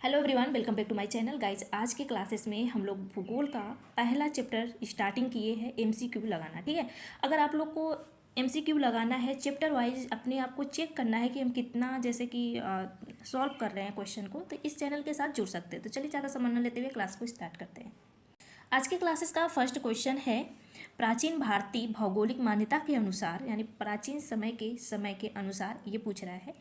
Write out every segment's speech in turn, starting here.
Hello everyone, welcome back to my channel guys. आज के classes में हम लोग भूगोल का पहला चैप्टर स्टार्टिंग किए हैं एमसीक्यू लगाना। ठीक है, अगर आप लोग को एमसीक्यू लगाना है चैप्टर वाइज, अपने आप को चेक करना है कि हम कितना जैसे कि सॉल्व कर रहे हैं क्वेश्चन को, तो इस चैनल के साथ जुड़ सकते हैं। तो चलिए ज़्यादा समय न लेते हुए क्लास को स्टार्ट करते हैं। आज के क्लासेस का फर्स्ट क्वेश्चन है, प्राचीन भारतीय भौगोलिक मान्यता के अनुसार, यानी प्राचीन समय के अनुसार ये पूछ रहा है,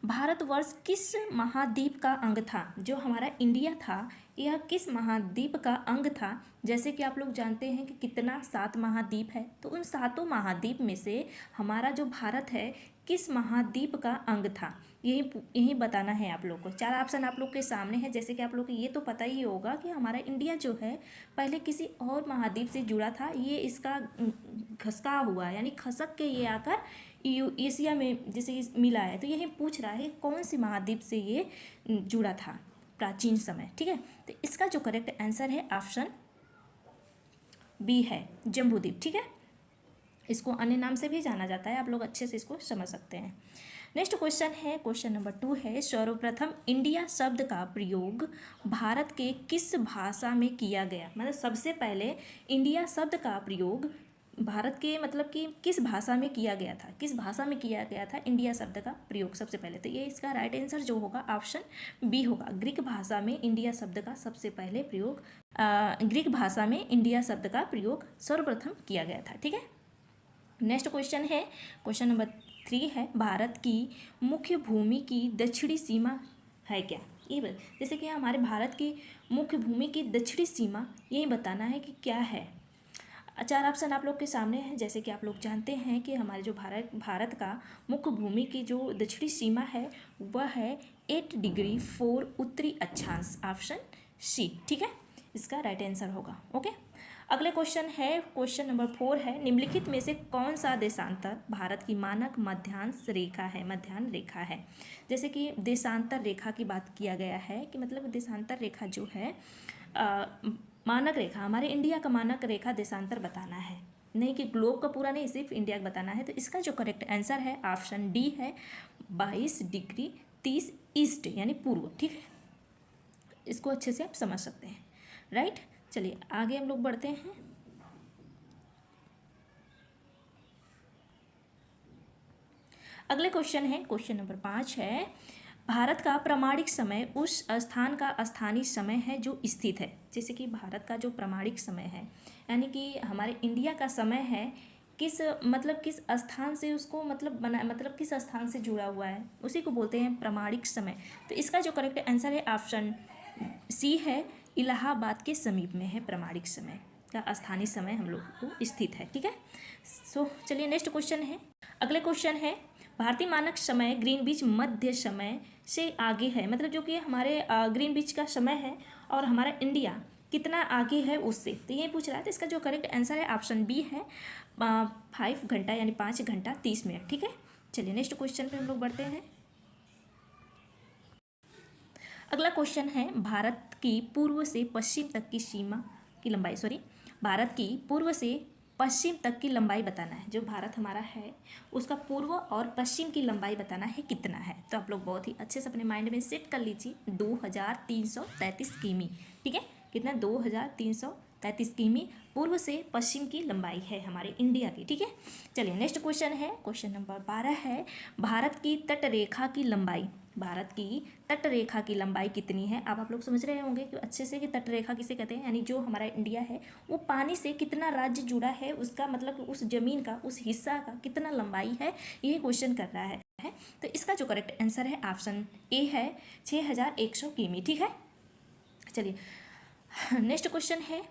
भारतवर्ष किस महाद्वीप का अंग था? जो हमारा इंडिया था यह किस महाद्वीप का अंग था? जैसे कि आप लोग जानते हैं कि कितना 7 महाद्वीप है, तो उन 7 महाद्वीप में से हमारा जो भारत है किस महाद्वीप का अंग था, यही बताना है आप लोग को। 4 ऑप्शन आप लोग के सामने है। जैसे कि आप लोग को ये तो पता ही होगा कि हमारा इंडिया जो है पहले किसी और महाद्वीप से जुड़ा था। ये इसका खसका हुआ, यानी खसक के ये आकर एशिया में जैसे मिला है। तो यही पूछ रहा है कौन सी महाद्वीप से ये जुड़ा था प्राचीन समय। ठीक है, तो इसका जो करेक्ट आंसर है ऑप्शन बी है, जम्बूद्वीप। ठीक है, इसको अन्य नाम से भी जाना जाता है, आप लोग अच्छे से इसको समझ सकते हैं। नेक्स्ट क्वेश्चन है, क्वेश्चन नंबर 2 है, सर्वप्रथम इंडिया शब्द का प्रयोग भारत के किस भाषा में किया गया? मतलब सबसे पहले इंडिया शब्द का प्रयोग भारत के मतलब कि किस भाषा में किया गया था? किस भाषा में किया गया था इंडिया शब्द का प्रयोग सबसे पहले? तो ये इसका राइट आंसर जो होगा ऑप्शन बी होगा। ग्रीक भाषा में इंडिया शब्द का सबसे पहले प्रयोग ग्रीक भाषा में इंडिया शब्द का प्रयोग सर्वप्रथम किया गया था। ठीक है, नेक्स्ट क्वेश्चन है, क्वेश्चन नंबर 3 है, भारत की मुख्य भूमि की दक्षिणी सीमा है क्या? ये जैसे कि हमारे भारत की मुख्य भूमि की दक्षिणी सीमा यही बताना है कि क्या है। 4 ऑप्शन आप लोग के सामने हैं। जैसे कि आप लोग जानते हैं कि हमारे जो भारत का मुख्य भूमि की जो दक्षिणी सीमा है वह है 8 डिग्री 4 उत्तरी अक्षांश, ऑप्शन सी। ठीक है, इसका राइट आंसर होगा। ओके, अगले क्वेश्चन है, क्वेश्चन नंबर 4 है, निम्नलिखित में से कौन सा देशांतर भारत की मानक मध्यांश रेखा है? मध्यान्ह रेखा है। जैसे कि देशांतर रेखा की बात किया गया है कि मतलब देशांतर रेखा जो है मानक रेखा, हमारे इंडिया का मानक रेखा देशांतर बताना है, नहीं कि ग्लोब का पूरा नहीं, सिर्फ इंडिया का बताना है। तो इसका जो करेक्ट आंसर है ऑप्शन डी है, 22 डिग्री 30 ईस्ट यानी पूर्व। ठीक है, इसको अच्छे से आप समझ सकते हैं। राइट, चलिए आगे हम लोग बढ़ते हैं। अगले क्वेश्चन है, क्वेश्चन नंबर 5 है, भारत का प्रामाणिक समय उस स्थान का स्थानीय समय है जो स्थित है। जैसे कि भारत का जो प्रामाणिक समय है, यानी कि हमारे इंडिया का समय है, किस स्थान से उसको किस स्थान से जुड़ा हुआ है, उसी को बोलते हैं प्रामाणिक समय। तो इसका जो करेक्ट आंसर है ऑप्शन सी है, इलाहाबाद के समीप में है प्रामाणिक समय का स्थानीय समय हम लोग को स्थित है। ठीक है, सो चलिए नेक्स्ट क्वेश्चन है। अगले क्वेश्चन है, भारतीय मानक समय ग्रीनविच मध्य समय से आगे है। मतलब जो कि हमारे ग्रीनविच का समय है और हमारा इंडिया कितना आगे है उससे, तो ये पूछ रहा है। तो इसका जो करेक्ट आंसर है ऑप्शन बी है, 5 घंटा यानी 5 घंटा 30 मिनट। ठीक है, चलिए नेक्स्ट क्वेश्चन पे हम लोग बढ़ते हैं। अगला क्वेश्चन है, भारत की पूर्व से पश्चिम तक की सीमा की लंबाई, भारत की पूर्व से पश्चिम तक की लंबाई बताना है। जो भारत हमारा है उसका पूर्व और पश्चिम की लंबाई बताना है कितना है। तो आप लोग बहुत ही अच्छे से अपने माइंड में सेट कर लीजिए, 2333 किमी। ठीक है, कितना? 2333 किमी पूर्व से पश्चिम की लंबाई है हमारे इंडिया की। ठीक है, चलिए नेक्स्ट क्वेश्चन है, क्वेश्चन नंबर 12 है, भारत की तटरेखा की लंबाई, भारत की तटरेखा की लंबाई कितनी है? आप लोग समझ रहे होंगे कि अच्छे से कि तटरेखा किसे कहते हैं, यानी जो हमारा इंडिया है वो पानी से कितना राज्य जुड़ा है, उसका मतलब उस जमीन का, उस हिस्सा का कितना लंबाई है, ये क्वेश्चन कर रहा है। तो इसका जो करेक्ट आंसर है ऑप्शन ए है, 6100 किमी। ठीक है, चलिए नेक्स्ट क्वेश्चन है,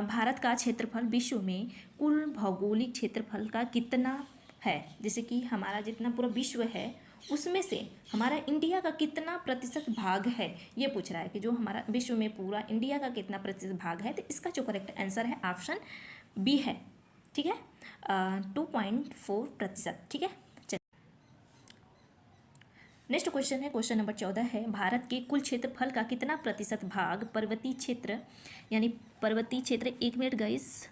भारत का क्षेत्रफल विश्व में कुल भौगोलिक क्षेत्रफल का कितना है? जैसे कि हमारा जितना पूरा विश्व है उसमें से हमारा इंडिया का कितना प्रतिशत भाग है, ये पूछ रहा है कि जो हमारा विश्व में पूरा इंडिया का कितना प्रतिशत भाग है। तो इसका जो करेक्ट आंसर है ऑप्शन बी है। ठीक है, 2.4%। ठीक है, नेक्स्ट क्वेश्चन है, क्वेश्चन नंबर 14 है, भारत के कुल क्षेत्रफल का कितना प्रतिशत भाग पर्वतीय क्षेत्र, यानी पर्वतीय क्षेत्र, 1 मिनट गाइस,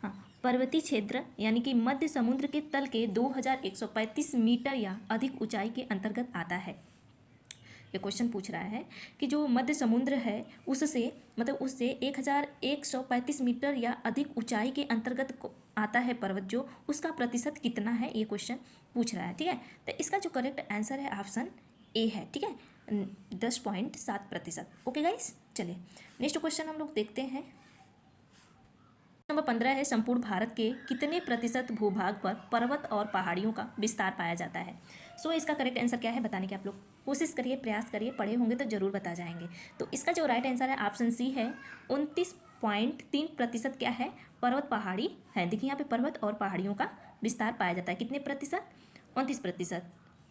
हाँ, पर्वतीय क्षेत्र यानी कि मध्य समुद्र के तल के 2135 मीटर या अधिक ऊंचाई के अंतर्गत आता है। ये क्वेश्चन पूछ रहा है कि जो मध्य समुद्र है उससे मतलब उससे 1135 मीटर या अधिक ऊंचाई के अंतर्गत आता है पर्वत, जो उसका प्रतिशत कितना है, ये क्वेश्चन पूछ रहा है। ठीक है, तो इसका जो करेक्ट आंसर है ऑप्शन ए है। ठीक है, 10.7%। ओके गाइस, चलिए नेक्स्ट क्वेश्चन हम लोग देखते हैं। नंबर 15 है, संपूर्ण भारत के कितने प्रतिशत भूभाग पर पर्वत और पहाड़ियों का विस्तार पाया जाता है। सो इसका करेक्ट आंसर क्या है बताने की आप लोग कोशिश करिए, प्रयास करिए, पढ़े होंगे तो जरूर बता जाएंगे। तो इसका जो राइट आंसर है ऑप्शन सी है, 29.3% क्या है, पर्वत पहाड़ी है। देखिए यहाँ पे पर्वत और पहाड़ियों का विस्तार पाया जाता है। कितने प्रतिशत, 29%,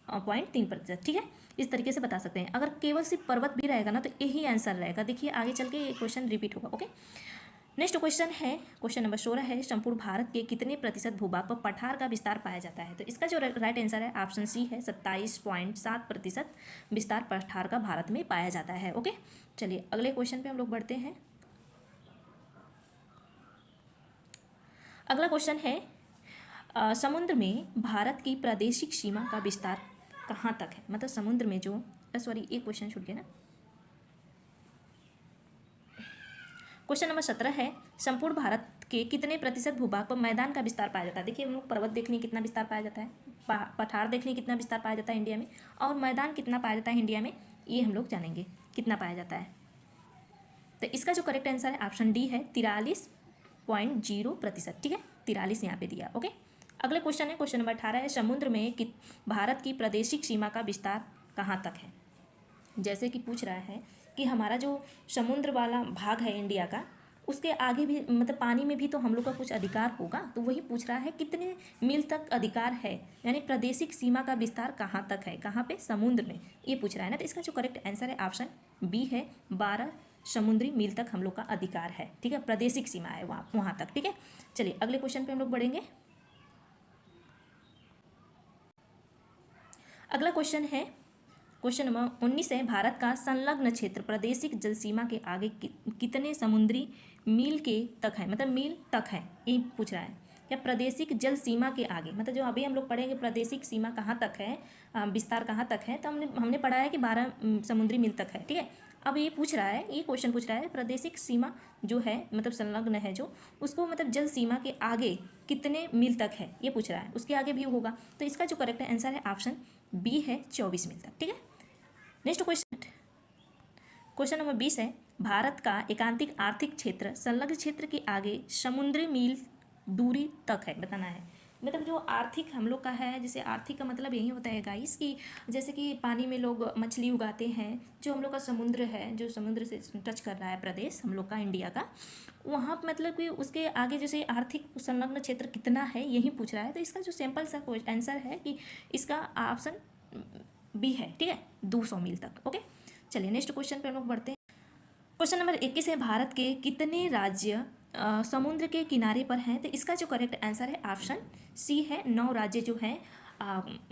0.3%। ठीक है, इस तरीके से बता सकते हैं। अगर केवल सिर्फ पर्वत भी रहेगा ना तो यही आंसर रहेगा। देखिए आगे चल के ये क्वेश्चन रिपीट होगा। ओके, नेक्स्ट क्वेश्चन है, क्वेश्चन नंबर 16 है, संपूर्ण भारत के कितने प्रतिशत भूभाग पर पठार का विस्तार पाया जाता है। तो इसका जो राइट आंसर है ऑप्शन सी है, 27.7% विस्तार पठार का भारत में पाया जाता है। ओके, चलिए अगले क्वेश्चन पे हम लोग बढ़ते हैं। अगला क्वेश्चन है, समुद्र में भारत की प्रादेशिक सीमा का विस्तार कहाँ तक है। मतलब समुद्र में जो सॉरी एक क्वेश्चन छूट गया ना। क्वेश्चन नंबर 17 है, संपूर्ण भारत के कितने प्रतिशत भूभाग पर मैदान का विस्तार पाया जाता है। देखिए हम लोग पर्वत देखने कितना विस्तार पाया जाता है, पठार देखने कितना विस्तार पाया जाता है इंडिया में, और मैदान कितना पाया जाता है इंडिया में, ये हम लोग जानेंगे कितना पाया जाता है। तो इसका जो करेक्ट आंसर है ऑप्शन डी है, 43.0%। ठीक है, 43 यहाँ पे दिया। ओके, अगले क्वेश्चन है, क्वेश्चन नंबर 18 है, समुद्र में भारत की प्रादेशिक सीमा का विस्तार कहाँ तक है। जैसे कि पूछ रहा है कि हमारा जो समुद्र वाला भाग है इंडिया का, उसके आगे भी मतलब पानी में भी तो हम लोग का कुछ अधिकार होगा। तो वही पूछ रहा है कितने मील तक अधिकार है, यानी प्रादेशिक सीमा का विस्तार कहाँ तक है, कहाँ पे, समुद्र में, ये पूछ रहा है ना। तो इसका जो करेक्ट आंसर है ऑप्शन बी है, 12 समुद्री मील तक हम लोग का अधिकार है। ठीक है, प्रादेशिक सीमा है वहाँ तक। ठीक है, चलिए अगले क्वेश्चन पे हम लोग बढ़ेंगे। अगला क्वेश्चन है, क्वेश्चन नंबर 19 है, भारत का संलग्न क्षेत्र प्रादेशिक जल सीमा के आगे कितने समुद्री मील के तक है, मतलब मील तक है, ये पूछ रहा है। या प्रादेशिक जल सीमा के आगे, मतलब जो अभी हम लोग पढ़ेंगे प्रादेशिक सीमा कहाँ तक है, विस्तार कहाँ तक है, तो हमने पढ़ा है कि 12 समुद्री मील तक है। ठीक है, अब ये पूछ रहा है, ये क्वेश्चन पूछ रहा है प्रादेशिक सीमा जो है मतलब संलग्न है जो, उसको मतलब जल सीमा के आगे कितने मील तक है, ये पूछ रहा है। उसके आगे भी होगा, तो इसका जो करेक्ट आंसर है ऑप्शन बी है, 24 मील तक। ठीक है, नेक्स्ट क्वेश्चन, क्वेश्चन नंबर 20 है, भारत का एकांतिक आर्थिक क्षेत्र संलग्न क्षेत्र के आगे समुद्री मील दूरी तक है, बताना है। मतलब जो आर्थिक हम लोग का है, जैसे आर्थिक का मतलब यही होता है गाइस कि जैसे कि पानी में लोग मछली उगाते हैं, जो हम लोग का समुद्र है, जो समुद्र से टच कर रहा है प्रदेश हम लोग का इंडिया का, वहाँ मतलब कि उसके आगे जैसे आर्थिक संलग्न क्षेत्र कितना है, यही पूछ रहा है। तो इसका जो सिंपल सा आंसर है कि इसका ऑप्शन बी है। ठीक है, 200 मील तक। ओके, चलिए नेक्स्ट क्वेश्चन पे हम लोग बढ़ते हैं। क्वेश्चन नंबर 21 है, भारत के कितने राज्य समुद्र के किनारे पर हैं। तो इसका जो करेक्ट आंसर है ऑप्शन सी है, 9 राज्य जो हैं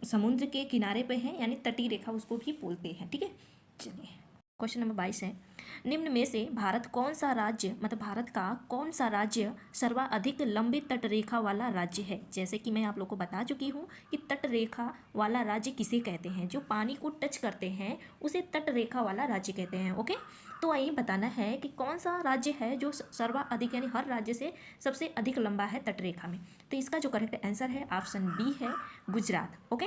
समुद्र के किनारे पे हैं, यानी तटीय रेखा उसको भी बोलते हैं। ठीक है, चलिए क्वेश्चन नंबर 22 है, निम्न में से भारत कौन सा राज्य, मतलब भारत का कौन सा राज्य सर्वाधिक लंबी तट रेखा वाला राज्य है। जैसे कि मैं आप लोग को बता चुकी हूँ कि तट रेखा वाला राज्य किसे कहते हैं, जो पानी को टच करते हैं उसे तट रेखा वाला राज्य कहते हैं। ओके, तो आइए बताना है कि कौन सा राज्य है जो सर्वाधिक यानी हर राज्य से सबसे अधिक लंबा है तट रेखा में। तो इसका जो करेक्ट आंसर है ऑप्शन बी है, गुजरात। ओके,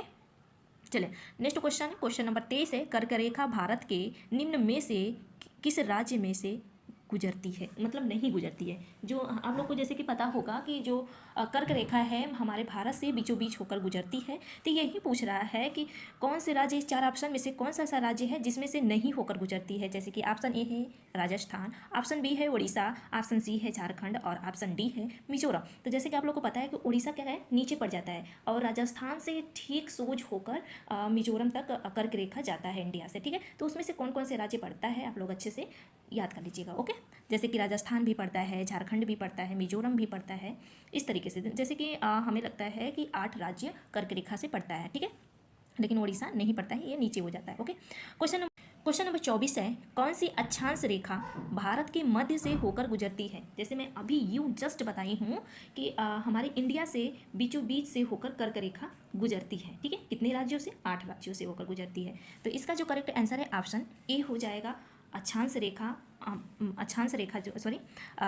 चलिए नेक्स्ट क्वेश्चन है, क्वेश्चन नंबर 23 है, कर्क रेखा भारत के निम्न में से किस राज्य में से गुजरती है, मतलब नहीं गुजरती है। जो आप लोग को जैसे कि पता होगा कि जो कर्क रेखा है हमारे भारत से बीचों बीच होकर गुजरती है। तो यही पूछ रहा है कि कौन से राज्य, इस 4 ऑप्शन में से कौन सा ऐसा राज्य है जिसमें से नहीं होकर गुजरती है। जैसे कि ऑप्शन ए है राजस्थान, ऑप्शन बी है उड़ीसा, ऑप्शन सी है झारखंड और ऑप्शन डी है मिजोरम। तो जैसे कि आप लोग को पता है कि उड़ीसा क्या है, नीचे पड़ जाता है, और राजस्थान से ठीक सोच होकर मिजोरम तक कर्क रेखा जाता है इंडिया से। ठीक है, तो उसमें से कौन कौन से राज्य पड़ता है आप लोग अच्छे से याद कर लीजिएगा। ओके, जैसे कि राजस्थान भी पड़ता है, झारखंड भी पड़ता है, मिजोरम भी पड़ता है, इस तरीके से। जैसे कि हमें लगता है कि 8 राज्य कर्क रेखा से पड़ता है। ठीक है, लेकिन उड़ीसा नहीं पड़ता है, ये नीचे हो जाता है। ओके, क्वेश्चन नंबर 24 है, कौन सी अक्षांश रेखा भारत के मध्य से होकर गुजरती है? जैसे मैं अभी जस्ट बताई हूँ कि हमारे इंडिया से बीचों बीच से होकर कर्क रेखा गुजरती है। ठीक है, कितने राज्यों से? 8 राज्यों से होकर गुजरती है। तो इसका जो करेक्ट आंसर है ऑप्शन ए हो जाएगा। अक्षांश रेखा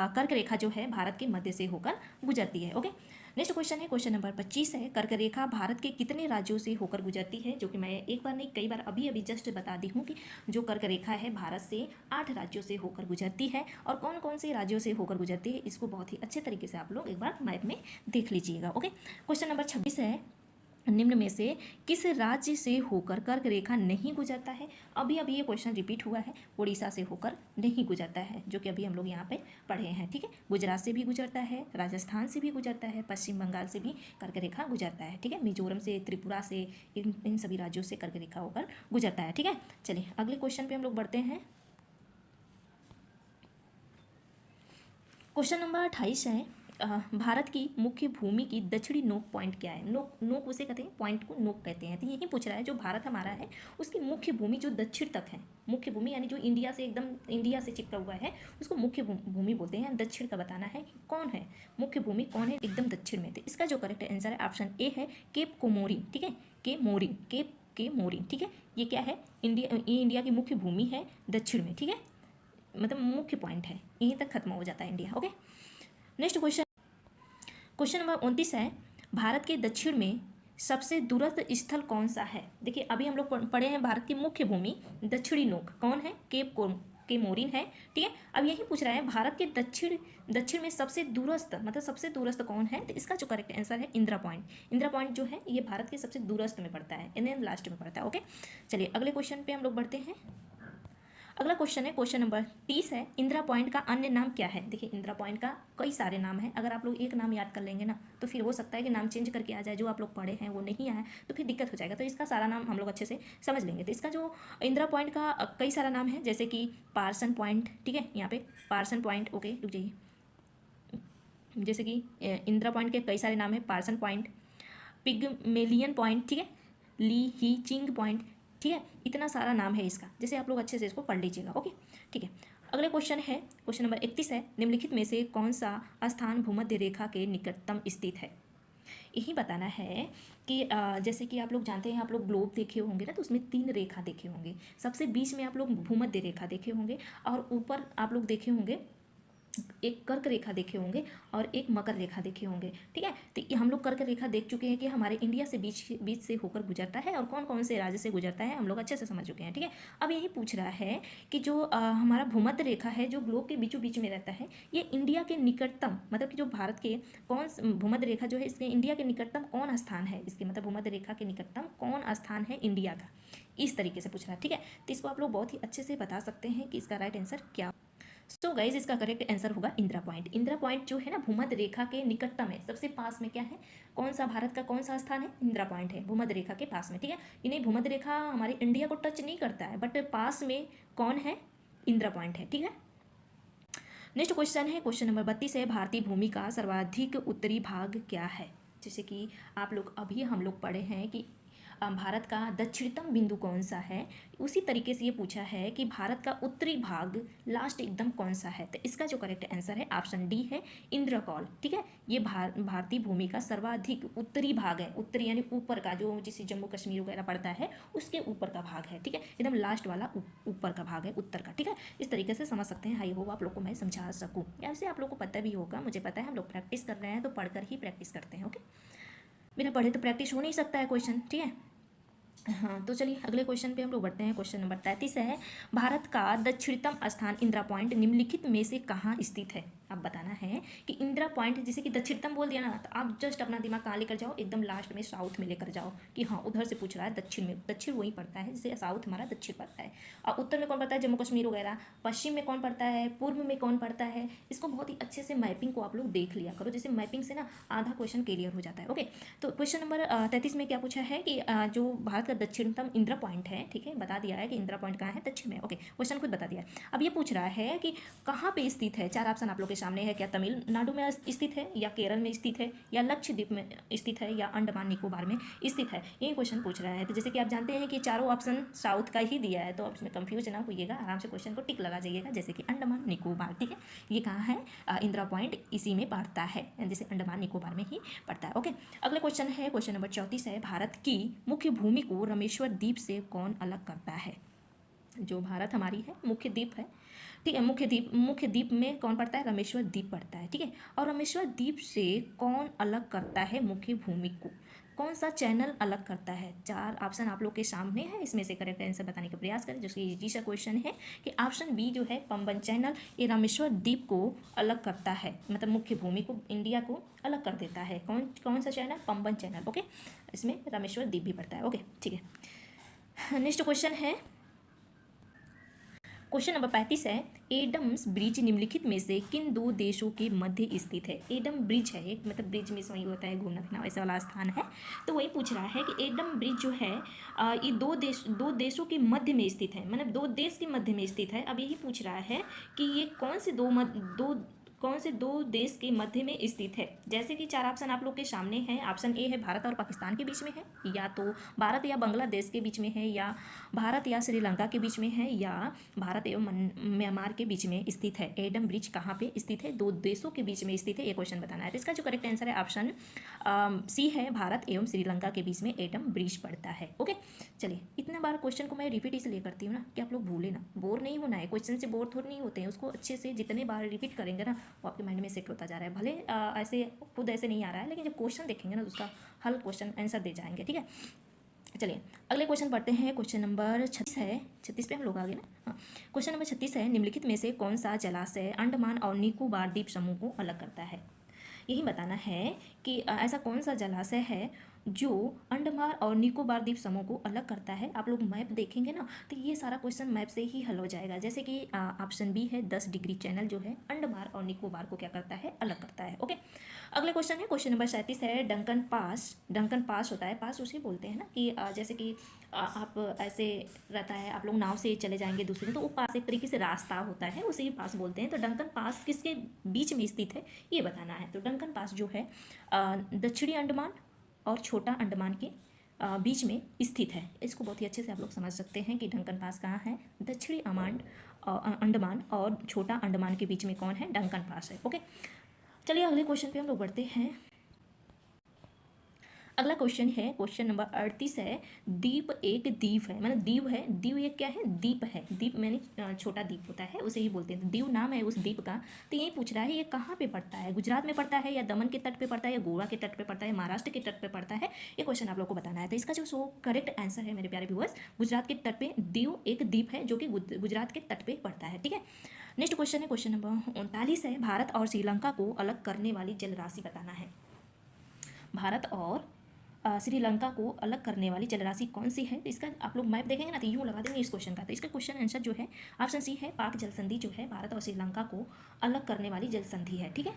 कर्क रेखा जो है भारत के मध्य से होकर गुजरती है। ओके, नेक्स्ट क्वेश्चन है, क्वेश्चन नंबर 25 है, कर्क रेखा भारत के कितने राज्यों से होकर गुजरती है? जो कि मैं एक बार नहीं कई बार अभी जस्ट बता दी हूँ कि जो कर्क रेखा है भारत से 8 राज्यों से होकर गुजरती है। और कौन कौन से राज्यों से होकर गुजरती है इसको बहुत ही अच्छे तरीके से आप लोग एक बार मैप में देख लीजिएगा। ओके, क्वेश्चन नंबर 26 है, निम्न में से किस राज्य से होकर कर्क रेखा नहीं गुजरता है? अभी ये क्वेश्चन रिपीट हुआ है, उड़ीसा से होकर नहीं गुजरता है, जो कि अभी हम लोग यहाँ पे पढ़े हैं। ठीक है, गुजरात से भी गुजरता है, राजस्थान से भी गुजरता है, पश्चिम बंगाल से भी कर्क रेखा गुजरता है। ठीक है, मिजोरम से, त्रिपुरा से, इन सभी राज्यों से कर्क रेखा होकर गुजरता है। ठीक है, चलिए अगले क्वेश्चन पे हम लोग बढ़ते हैं। क्वेश्चन नंबर 28 है, भारत की मुख्य भूमि की दक्षिणी नोक पॉइंट क्या है? नोक उसे कहते हैं, पॉइंट को नोक कहते हैं। तो यही पूछ रहा है, जो भारत हमारा है उसकी मुख्य भूमि जो दक्षिण तक है, मुख्य भूमि यानी जो इंडिया से एकदम इंडिया से चिपका हुआ है उसको मुख्य भूमि बोलते हैं। दक्षिण का बताना है कि कौन है मुख्य भूमि, कौन है एकदम दक्षिण में। तो इसका जो करेक्ट आंसर है ऑप्शन ए है, केप कोमोरिन। ठीक है, केप के मोरिन। ठीक है, ये क्या है? इंडिया की मुख्य भूमि है दक्षिण में। ठीक है, मतलब मुख्य पॉइंट है, यहीं तक खत्म हो जाता है India. Okay, next question number 29 है, भारत के दक्षिण में सबसे दूरस्थ स्थल कौन सा है? देखिए अभी हम लोग पढ़े हैं भारत की मुख्य भूमि दक्षिणी नोक कौन है? के मोरिन है। ठीक है, अब यही पूछ रहा है भारत के दक्षिण में सबसे दूरस्थ, मतलब सबसे दूरस्थ कौन है? तो इसका जो करेक्ट आंसर है इंदिरा पॉइंट। इंदिरा पॉइंट जो है ये भारत के सबसे दूरस्थ में पड़ता है, इंडियन लास्ट में पड़ता है। ओके, चलिए अगले क्वेश्चन पे हम लोग बढ़ते हैं। अगला क्वेश्चन है, क्वेश्चन नंबर 30 है, इंदिरा पॉइंट का अन्य नाम क्या है? देखिए इंदिरा पॉइंट का कई सारे नाम हैं, अगर आप लोग एक नाम याद कर लेंगे ना तो फिर हो सकता है कि नाम चेंज करके आ जाए, जो आप लोग पढ़े हैं वो नहीं आया तो फिर दिक्कत हो जाएगा। तो इसका सारा नाम हम लोग अच्छे से समझ लेंगे। तो इसका जो इंदिरा पॉइंट का कई सारा नाम है, जैसे कि पार्सन पॉइंट। ठीक है, यहाँ पे पार्सन पॉइंट, ओके रुक जाइए, जैसे कि इंदिरा पॉइंट के कई सारे नाम है, पार्सन पॉइंट, पिगमेलियन पॉइंट, ठीक है, ली ही चिंग पॉइंट। ठीक है, इतना सारा नाम है इसका, जैसे आप लोग अच्छे से इसको पढ़ लीजिएगा। ओके, ठीक है, अगले क्वेश्चन है, क्वेश्चन नंबर 31 है, निम्नलिखित में से कौन सा स्थान भूमध्य रेखा के निकटतम स्थित है? यही बताना है कि जैसे कि आप लोग जानते हैं, आप लोग ग्लोब देखे होंगे ना, तो उसमें 3 रेखा देखे होंगे, सबसे बीच में आप लोग भूमध्य रेखा देखे होंगे, और ऊपर आप लोग देखे होंगे एक कर्क रेखा देखे होंगे और एक मकर रेखा देखे होंगे। ठीक है, तो ये हम लोग कर्क रेखा देख चुके हैं कि हमारे इंडिया से बीच से होकर गुजरता है, और कौन कौन से राज्य से गुजरता है हम लोग अच्छे से समझ चुके हैं। ठीक है, अब यही पूछ रहा है कि जो हमारा भूमध्य रेखा है जो ग्लोब के बीचों बीच में रहता है, ये इंडिया के निकटतम, मतलब कि जो भारत के भूमध्य रेखा जो है इसके इंडिया के निकटतम कौन स्थान है, इसके मतलब भूमध्य रेखा के निकटतम कौन स्थान है इंडिया का, इस तरीके से पूछ रहा है। ठीक है, तो इसको आप लोग बहुत ही अच्छे से बता सकते हैं कि इसका राइट आंसर क्या। सो गाइज इसका करेक्ट आंसर होगा इंदिरा पॉइंट। इंदिरा पॉइंट जो है ना भूमध्य रेखा के निकटतम है, सबसे पास में क्या है, कौन सा भारत का कौन सा स्थान है? इंदिरा पॉइंट है भूमध्य रेखा के पास में। ठीक है, इन्हें भूमध्य रेखा हमारे इंडिया को टच नहीं करता है, बट पास में कौन है? इंदिरा पॉइंट है। ठीक है, नेक्स्ट क्वेश्चन है, क्वेश्चन नंबर 32 है, भारतीय भूमि का सर्वाधिक उत्तरी भाग क्या है? जैसे कि आप लोग अभी हम लोग पढ़े हैं कि भारत का दक्षिणतम बिंदु कौन सा है, उसी तरीके से ये पूछा है कि भारत का उत्तरी भाग लास्ट एकदम कौन सा है। तो इसका जो करेक्ट आंसर है ऑप्शन डी है, इंद्रकौल। ठीक है, ये भारतीय भूमि का सर्वाधिक उत्तरी भाग है, उत्तरी यानी ऊपर का, जो जिसे जम्मू कश्मीर वगैरह पड़ता है उसके ऊपर का भाग है। ठीक है, एकदम लास्ट वाला ऊपर का भाग है, उत्तर का। ठीक है, इस तरीके से समझ सकते हैं। आई होप आप लोग को मैं समझा सकूँ, ऐसे आप लोग को पता भी होगा, मुझे पता है, हम लोग प्रैक्टिस कर रहे हैं तो पढ़कर ही प्रैक्टिस करते हैं। ओके, बिना पढ़े तो प्रैक्टिस हो नहीं सकता है क्वेश्चन। ठीक है, हाँ, तो चलिए अगले क्वेश्चन पे हम लोग बढ़ते हैं। क्वेश्चन नंबर 33 है, भारत का दक्षिणतम स्थान इंदिरा पॉइंट निम्नलिखित में से कहाँ स्थित है? अब बताना है कि इंदिरा पॉइंट जैसे कि दक्षिणतम बोल दिया ना, तो आप जस्ट अपना दिमाग कहाँ लेकर जाओ, एकदम लास्ट में साउथ में लेकर जाओ कि हाँ उधर से पूछ रहा है, दक्षिण में, दक्षिण वही पड़ता है जैसे साउथ हमारा दक्षिण पड़ता है, और उत्तर में कौन पड़ता है? जम्मू कश्मीर वगैरह। पश्चिम में कौन पड़ता है? पूर्व में कौन पड़ता है? इसको बहुत ही अच्छे से मैपिंग को आप लोग देख लिया करो, जैसे मैपिंग से ना आधा क्वेश्चन क्लियर हो जाता है। ओके, तो क्वेश्चन नंबर 33 में क्या पूछा है कि जो भारत का दक्षिणतम इंदिरा पॉइंट है, ठीक है, बता दिया है कि इंदिरा पॉइंट कहाँ है, दक्षिण में। ओके, क्वेश्चन खुद बता दिया है। अब ये पूछ रहा है कि कहाँ पे स्थित है, 4 ऑप्शन आप लोग के सामने है, क्या तमिलनाडु में स्थित है, या केरल में स्थित है, या लक्षद्वीप में स्थित है, या अंडमान निकोबार में स्थित है, यही क्वेश्चन पूछ रहा है। तो जैसे कि आप जानते हैं कि चारों ऑप्शन साउथ का ही दिया है, तो आप इसमें कंफ्यूज ना होइएगा, आराम से क्वेश्चन को टिक लगा जाइएगा, जैसे कि अंडमान निकोबार। ठीक है, ये कहाँ है, इंदिरा पॉइंट इसी में पड़ता है, जैसे अंडमान निकोबार में ही पड़ता है। ओके, अगला क्वेश्चन है, क्वेश्चन नंबर 34 है, भारत की मुख्य भूमि को रामेश्वर द्वीप से कौन अलग करता है। जो भारत हमारी है मुख्य द्वीप है, ठीक है, मुख्य द्वीप में कौन पड़ता है, रामेश्वर द्वीप पड़ता है। ठीक है, और रामेश्वर द्वीप से कौन अलग करता है मुख्य भूमि को, कौन सा चैनल अलग करता है। 4 ऑप्शन आप लोग के सामने है, इसमें से करेक्ट आंसर बताने का प्रयास करें। जो कि इजी सा क्वेश्चन है कि ऑप्शन बी जो है पंबन चैनल, ये रामेश्वर द्वीप को अलग करता है, मतलब मुख्य भूमि को, इंडिया को अलग कर देता है। कौन सा चैनल, पंबन चैनल। ओके, इसमें रामेश्वर द्वीप भी पड़ता है। ओके, ठीक है, नेक्स्ट क्वेश्चन है, क्वेश्चन नंबर 35 है, एडम्स ब्रिज निम्नलिखित में से किन 2 देशों के मध्य स्थित है। एडम ब्रिज है एक, मतलब ब्रिज में वही होता है घूमना फिरना वैसे वाला स्थान है, तो वही पूछ रहा है कि एडम ब्रिज जो है ये दो देशों के मध्य में स्थित है, मतलब 2 देश के मध्य में स्थित है। अब यही पूछ रहा है कि ये कौन से दो देश के मध्य में स्थित है। जैसे कि 4 ऑप्शन आप लोग के सामने हैं। ऑप्शन ए है भारत और पाकिस्तान के बीच में है, या तो भारत या बांग्लादेश के बीच में है, या भारत या श्रीलंका के बीच में है, या भारत एवं म्यांमार के बीच में स्थित है। एडम ब्रिज कहाँ पे स्थित है, 2 देशों के बीच में स्थित है, ये क्वेश्चन बताना है। तो इसका जो करेक्ट आंसर है ऑप्शन सी है, भारत एवं श्रीलंका के बीच में एडम ब्रिज पड़ता है। ओके, चलिए, इतना बार क्वेश्चन को मैं रिपीट इसलिए करती हूँ ना कि आप लोग भूले ना, बोर नहीं होना है, क्वेश्चन से बोर थोड़ी नहीं होते हैं, उसको अच्छे से जितने बार रिपीट करेंगे ना वो आपके माइंड में सेट होता जा रहा है। भले ऐसे खुद ऐसे नहीं आ रहा है, लेकिन जब क्वेश्चन देखेंगे ना तो उसका हल क्वेश्चन आंसर दे जाएंगे। ठीक है, चलिए अगले क्वेश्चन पढ़ते हैं। क्वेश्चन नंबर 36 है, 36 पे हम लोग आगे ना, हाँ, क्वेश्चन नंबर 36 है, निम्नलिखित में से कौन सा जलाशय अंडमान और निकोबार द्वीप समूह को अलग करता है। यही बताना है कि ऐसा कौन सा जलाशय है जो अंडमान और निकोबार द्वीप समूह को अलग करता है। आप लोग मैप देखेंगे ना तो ये सारा क्वेश्चन मैप से ही हल हो जाएगा। जैसे कि ऑप्शन बी है 10 डिग्री चैनल जो है अंडमान और निकोबार को क्या करता है, अलग करता है। ओके, अगले क्वेश्चन है, क्वेश्चन नंबर 37 है, डंकन पास होता है, पास उसे बोलते हैं ना कि जैसे कि आप ऐसे रहता है, आप लोग नाव से चले जाएंगे दूसरे, तो वो पास एक तरीके से रास्ता होता है, उसे ही पास बोलते हैं। तो डंकन पास किसके बीच में स्थित है ये बताना है। तो डंकन पास जो है दक्षिणी अंडमान और छोटा अंडमान के बीच में स्थित है। इसको बहुत ही अच्छे से आप लोग समझ सकते हैं कि डंकन पास कहाँ है, दक्षिणी अंडमान और छोटा अंडमान के बीच में कौन है, डंकन पास है। ओके, चलिए अगले क्वेश्चन पे हम लोग बढ़ते हैं। अगला क्वेश्चन है, क्वेश्चन नंबर 38 है, द्वीप एक द्वीप है, मतलब द्वीप है, द्वीप एक क्या है, द्वीप है, द्वीप मैंने छोटा द्वीप होता है उसे ही बोलते हैं, द्वीप नाम है उस द्वीप का। तो यही पूछ रहा है ये कहाँ पे पड़ता है, गुजरात में पड़ता है, या दमन के तट पे पड़ता है, या गोवा के तट पे पड़ता है, महाराष्ट्र के तट पे पड़ता है, ये क्वेश्चन आप लोग को बताना है। तो इसका जो करेक्ट आंसर है मेरे प्यारे व्यूअर्स, गुजरात के तट पे द्वीप एक द्वीप है जो कि गुजरात के तट पे पड़ता है। ठीक है, नेक्स्ट क्वेश्चन है, क्वेश्चन नंबर 39 है, भारत और श्रीलंका को अलग करने वाली जल राशि बताना है। भारत और श्रीलंका को अलग करने वाली जलराशि कौन सी है। तो इसका आप लोग मैप देखेंगे ना तो यूँ लगा देंगे इस क्वेश्चन का। तो इसका क्वेश्चन आंसर जो है ऑप्शन सी है, पाक जल संधि जो है भारत और श्रीलंका को अलग करने वाली जल संधि है। ठीक है,